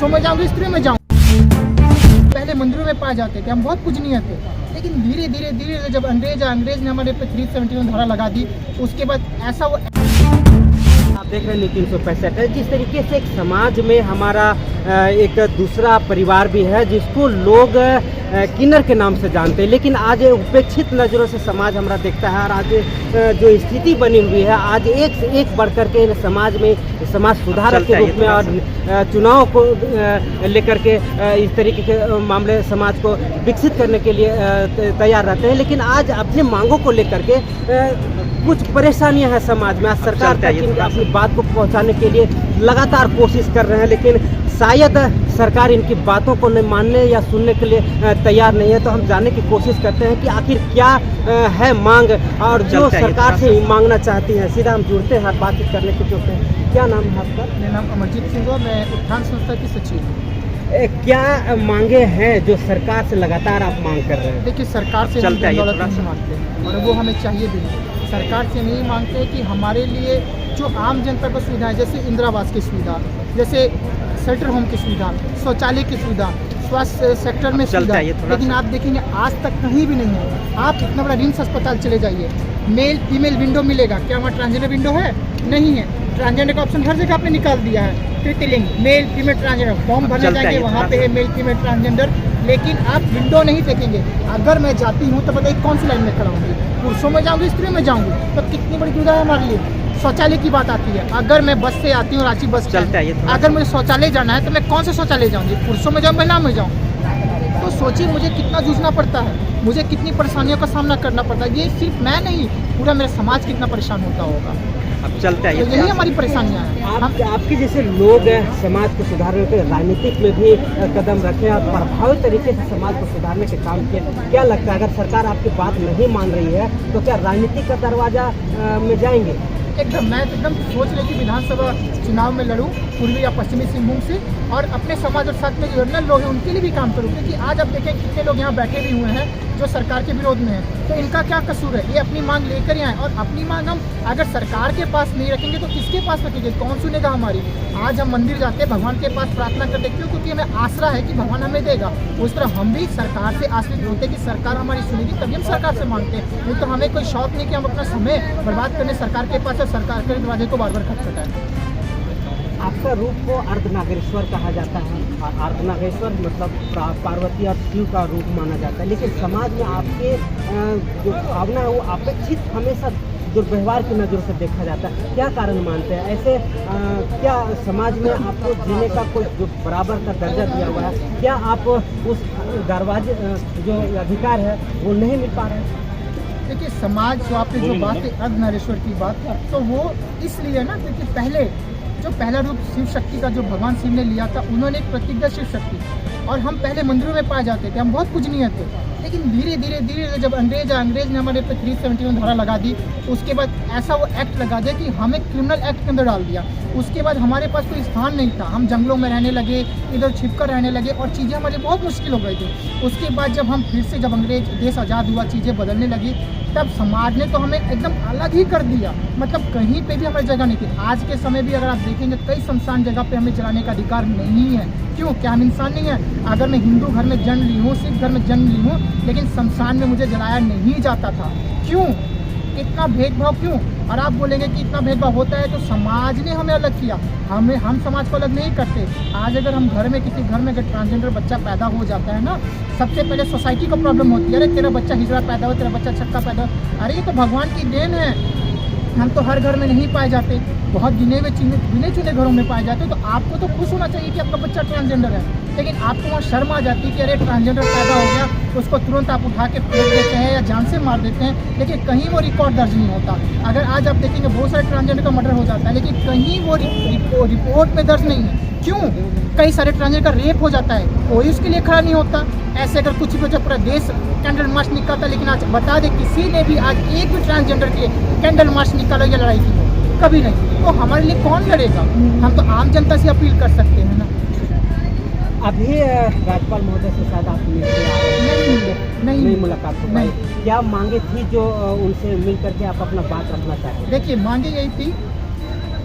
पुरुषों में जाऊँगी, स्त्रियों में जाऊँगी। पहले मंदिरों में पाए जाते थे, हम बहुत पूजनीय थे, लेकिन धीरे धीरे धीरे जब अंग्रेज ने हमारे पे 371 धारा लगा दी, उसके बाद ऐसा वो आप देख रहे हैं न्यूज़ 365 है। जिस तरीके से एक समाज में हमारा एक दूसरा परिवार भी है जिसको लोग किन्नर के नाम से जानते हैं, लेकिन आज उपेक्षित नज़रों से समाज हमारा देखता है। और आज जो स्थिति बनी हुई है, आज एक से एक बढ़ करके समाज में समाज सुधारक के रूप में और चुनाव को लेकर के इस तरीके के मामले समाज को विकसित करने के लिए तैयार रहते हैं। लेकिन आज अपनी मांगों को लेकर के कुछ परेशानियां हैं समाज में। आज सरकार तक अपनी बात को पहुंचाने के लिए लगातार कोशिश कर रहे हैं, लेकिन शायद सरकार इनकी बातों को नहीं मानने या सुनने के लिए तैयार नहीं है। तो हम जानने की कोशिश करते हैं कि आखिर क्या है मांग और जो सरकार से मांगना चाहती है। सीधा हम जुड़ते हैं, बातचीत करने की सोचते हैं। क्या नाम है आपका? मेरा नाम अमरजीत सिंह है, मैं उत्थान संस्था की सचिव हूँ। क्या मांगे हैं जो सरकार से लगातार आप मांग कर रहे हैं? देखिए, सरकार से हम दौलत नहीं मांगते हैं और वो हमें चाहिए भी नहीं। सरकार से नहीं मांगते कि हमारे लिए जो आम जनता को सुविधा है, जैसे इंदिरा आवास की सुविधा, जैसे शेल्टर होम की सुविधा, शौचालय की सुविधा, स्वास्थ्य सेक्टर में सुविधा, लेकिन आप देखेंगे आज तक कहीं भी नहीं है। आप इतना बड़ा रिम्स अस्पताल चले जाइए, मेल फीमेल विंडो मिलेगा, क्या वहाँ ट्रांसजेंडर विंडो है? नहीं है। ट्रांसजेंडर का ऑप्शन हर जगह पे निकाल दिया है। तृतीय मेल फीमेल ट्रांसजेंडर फॉर्म भरने जाएंगे, वहाँ पे है मेल फीमेल ट्रांसजेंडर, लेकिन आप विंडो नहीं देखेंगे। अगर मैं जाती हूँ तो बताइए कौन सी लाइन में खड़ा होंगी? पुरुषों में जाऊँगी, स्त्रियों में जाऊँगी? तो कितनी बड़ी दुविधा है हमारे लिए। शौचालय की बात आती है, अगर मैं बस से आती हूँ, रांची बस अगर मुझे शौचालय जाना है तो मैं कौन से शौचालय जाऊँगी? पुरुषों में जाऊँ, महिलाओं में जाऊँ? तो सोचिए मुझे कितना जूझना पड़ता है, मुझे कितनी परेशानियों का सामना करना पड़ता है। ये सिर्फ मैं नहीं, पूरा मेरा समाज कितना परेशान होता होगा। अब चलते हैं, यही हमारी परेशानियाँ हैं। आपके जैसे लोग समाज को सुधारने के राजनीतिक में भी कदम रखें और प्रभावी तरीके से समाज को सुधारने के काम किए। क्या लगता है अगर सरकार आपकी बात नहीं मान रही है तो क्या राजनीति का दरवाजा में जाएंगे? एकदम, मैं तो एकदम सोच रही कि विधानसभा चुनाव में लड़ूं पूर्वी या पश्चिमी सिंहभूम से, और अपने समाज और साथ में जो जर्नल लोग हैं उनके लिए भी काम करूं। क्योंकि आज आप देखें कितने लोग यहाँ बैठे भी हुए हैं जो सरकार के विरोध में हैं, तो इनका क्या कसूर है? ये अपनी मांग लेकर ही आए, और अपनी मांग हम अगर सरकार के पास नहीं रखेंगे तो किसके पास रखेंगे? कौन सुनेगा हमारी? आज हम मंदिर जाते हैं, भगवान के पास प्रार्थना करते क्यों? क्योंकि हमें आसरा है कि भगवान हमें देगा। उस तरह हम भी सरकार से आश्रित होते कि सरकार हमारी सुनेगी, तभी हम सरकार से मांगते हैं। नहीं तो हमें कोई शौक नहीं कि हम अपना समय बर्बाद करने सरकार के पास, सरकार के दरवाजे को बार बार खटखटाएं। आपका रूप को अर्धनागेश्वर कहा जाता है, और अर्धनागेश्वर मतलब पार्वती और शिव का रूप माना जाता है, लेकिन समाज में आपके जो भावना है वो अपेक्षित हमेशा दुर्व्यवहार की नज़र से देखा जाता है। क्या कारण मानते हैं ऐसे? क्या समाज में आपको जीने का कोई जो बराबर का दर्जा दिया हुआ है, क्या आप उस दरवाजे जो अधिकार है वो नहीं मिल पा रहे हैं? देखिए, समाज जो आपने जो बात की अर्धनारेश्वर की बात, तो वो इसलिए ना क्योंकि पहले जो पहला रूप शिव शक्ति का जो भगवान शिव ने लिया था, उन्होंने एक प्रतिज्ञा शिव शक्ति, और हम पहले मंदिरों में पाए जाते थे, हम बहुत पूजनीय थे। लेकिन धीरे धीरे धीरे जब अंग्रेज ने हमारे पे 371 धारा लगा दी, उसके बाद ऐसा वो एक्ट लगा दिया कि हमें क्रिमिनल एक्ट के अंदर डाल दिया। उसके बाद हमारे पास कोई स्थान नहीं था, हम जंगलों में रहने लगे, इधर छिपकर रहने लगे, और चीज़ें हमारे बहुत मुश्किल हो गई थी। उसके बाद जब हम फिर से जब अंग्रेज देश आज़ाद हुआ, चीज़ें बदलने लगी, तब समाज ने तो हमें एकदम अलग ही कर दिया। मतलब कहीं पे भी हमारी जगह नहीं थी। आज के समय भी अगर आप देखेंगे कई शमशान जगह पे हमें जलाने का अधिकार नहीं है। क्यों? क्या हम इंसान नहीं है? अगर मैं हिंदू घर में जन्म ली हूँ, सिख घर में जन्म ली हूँ, लेकिन शमशान में मुझे जलाया नहीं जाता था। क्यों? इतना भेदभाव क्यों? और आप बोलेंगे कि इतना भेदभाव होता है तो समाज ने हमें अलग किया। हम समाज को अलग नहीं करते। आज अगर हम घर में किसी घर में अगर ट्रांसजेंडर बच्चा पैदा हो जाता है ना, सबसे पहले सोसाइटी को प्रॉब्लम होती है, अरे तेरा बच्चा हिजड़ा पैदा हो, तेरा बच्चा छक्का पैदा हो। अरे ये तो भगवान की देन है, हम तो हर घर में नहीं पाए जाते, बहुत गिने चुने घरों में पाए जाते। तो आपको तो खुश होना चाहिए कि आपका बच्चा ट्रांसजेंडर है, लेकिन आपको वहाँ शर्म आ जाती है कि अरे ट्रांसजेंडर पैदा हो गया, उसको तुरंत आप उठा के फेंक देते हैं या जान से मार देते हैं, लेकिन कहीं वो रिकॉर्ड दर्ज नहीं होता। अगर आज आप देखेंगे बहुत सारे ट्रांसजेंडर का मर्डर हो जाता है, लेकिन कहीं वो रिपोर्ट में दर्ज नहीं है। क्यों? कई सारे ट्रांसजेंडर का रेप हो जाता है, कोई उसके लिए खड़ा नहीं होता। ऐसे अगर कुछ भी पूरा देश कैंडल मार्च निकालता, लेकिन आज बता दें किसी ने भी आज एक भी ट्रांसजेंडर के कैंडल मार्च निकालो या लड़ाई की हो, कभी नहीं। तो हमारे लिए कौन लड़ेगा? हम तो आम जनता से अपील कर सकते हैं ना। अभी राज्यपाल महोदय से शायद आप नहीं मुलाकात हो पाई, क्या मांगे थी जो उनसे मिल करके आप अपना बात रखना चाहते हैं? देखिए, मांगे यही थी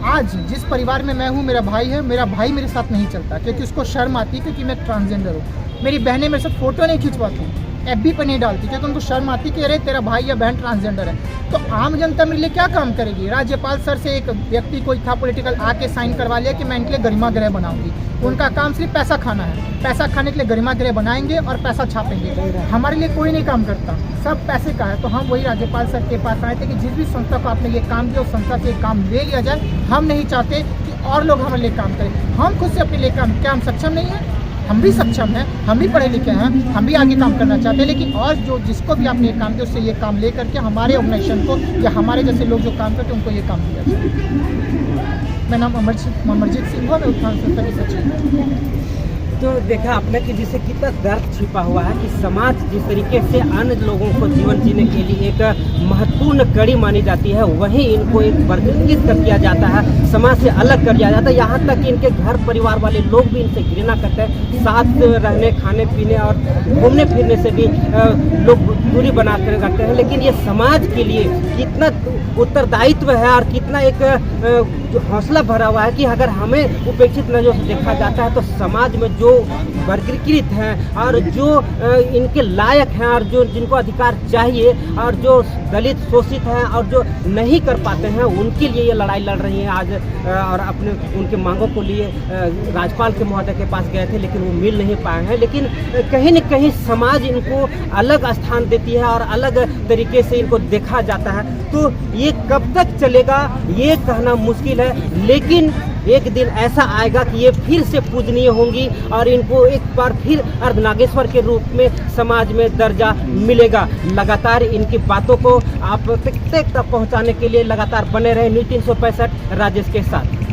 आज जिस परिवार में मैं हूँ, मेरा भाई है, मेरा भाई मेरे साथ नहीं चलता क्योंकि उसको शर्म आती है क्योंकि मैं ट्रांसजेंडर हूँ। मेरी बहनें मेरे साथ फ़ोटो नहीं खिंचवाती, FB पर नहीं डालती क्योंकि उनको शर्म आती कि अरे तेरा भाई या बहन ट्रांसजेंडर है। तो आम जनता मेरे लिए क्या काम करेगी? राज्यपाल सर से एक व्यक्ति कोई था पॉलिटिकल आके साइन करवा लिया कि मैं इनके लिए गरिमा गृह बनाऊंगी। उनका काम सिर्फ पैसा खाना है, पैसा खाने के लिए गरिमा गृह बनाएंगे और पैसा छापेंगे। हमारे लिए कोई नहीं काम करता, सब पैसे का है। तो हम वही राज्यपाल सर के पास आए थे कि जिस भी संस्था को आपने ये काम दिया उस संस्था से काम ले लिया जाए। हम नहीं चाहते कि और लोग हमारे लिए काम करें, हम खुद से अपने लिए काम, क्या हम सक्षम नहीं हैं? हम भी सक्षम हैं, हम भी पढ़े लिखे हैं, हम भी आगे काम करना चाहते हैं। लेकिन और जो जिसको भी आपने ये काम दिया उससे ये काम ले करके हमारे ऑर्गेनाइजेशन को या हमारे जैसे लोग जो काम करते हैं उनको ये काम दिया जाए। मेरा नाम अमरजीत सिंह है, मैं उत्थान संस्था की सचिव हूँ। तो देखा आपने कि जिससे कितना दर्द छिपा हुआ है कि समाज जिस तरीके से अन्य लोगों को जीवन जीने के लिए एक महत्वपूर्ण कड़ी मानी जाती है, वहीं इनको एक वर्गीकृत कर दिया जाता है, समाज से अलग कर दिया जाता है। यहाँ तक कि इनके घर परिवार वाले लोग भी इनसे घृणा करते हैं। साथ रहने, खाने पीने और घूमने फिरने से भी लोग दूरी बना कर रखते हैं। लेकिन ये समाज के लिए कितना उत्तरदायित्व है और कितना एक हौसला भरा हुआ है कि अगर हमें उपेक्षित नजरों से देखा जाता है तो समाज में जो वर्गीकृत हैं और जो इनके लायक हैं और जो जिनको अधिकार चाहिए और जो दलित शोषित हैं और जो नहीं कर पाते हैं, उनके लिए ये लड़ाई लड़ रही हैं आज। और अपने उनके मांगों को लिए राज्यपाल के महोदय के पास गए थे लेकिन वो मिल नहीं पाए हैं। लेकिन कहीं न कहीं समाज इनको अलग स्थान देती है और अलग तरीके से इनको देखा जाता है। तो ये कब तक चलेगा ये कहना मुश्किल है, लेकिन एक दिन ऐसा आएगा कि ये फिर से पूजनीय होंगी और इनको एक बार फिर अर्धनागेश्वर के रूप में समाज में दर्जा मिलेगा। लगातार इनकी बातों को आप तक पहुंचाने के लिए लगातार बने रहे न्यूज़ 365 राजेश के साथ।